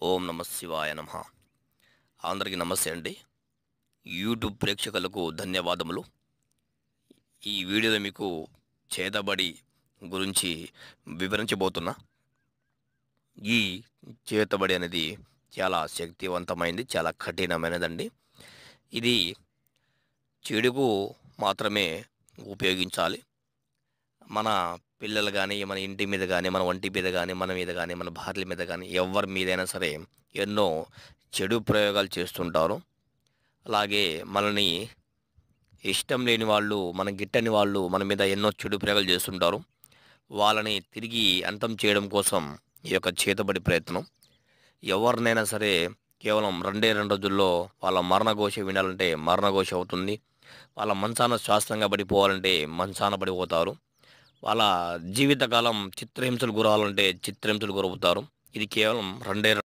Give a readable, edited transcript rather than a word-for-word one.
ఓం నమ శివాయ నమ. అందరికీ నమస్తే అండి. యూట్యూబ్ ప్రేక్షకులకు ధన్యవాదములు. ఈ వీడియోలో మీకు చేతబడి గురించి వివరించబోతున్నా. ఈ చేతబడి అనేది చాలా శక్తివంతమైంది, చాలా కఠినమైనదండి. ఇది చెడుకు మాత్రమే ఉపయోగించాలి. మన పిల్లలు కానీ, మన ఇంటి మీద కానీ, మన ఒంటి మీద కానీ, మన మీద కానీ, మన భార్యల మీద కానీ, ఎవరి మీదైనా సరే ఎన్నో చెడు ప్రయోగాలు చేస్తుంటారు. అలాగే మనల్ని ఇష్టం లేని వాళ్ళు, మన గిట్టని వాళ్ళు మన మీద ఎన్నో చెడు ప్రయోగాలు చేస్తుంటారు. వాళ్ళని తిరిగి అంతం చేయడం కోసం ఈ యొక్క చేతబడి ప్రయత్నం. ఎవరినైనా సరే కేవలం 2 రోజుల్లో వాళ్ళ మరణఘోష వినాలంటే మరణఘోష అవుతుంది. వాళ్ళ మంచాన శాశ్వతంగా పడిపోవాలంటే మంచాన పడిపోతారు. వాళ్ళ జీవితకాలం చిత్రహింసలు గురవ్వాలంటే చిత్రహింసలు గురవుతారు. ఇది కేవలం 2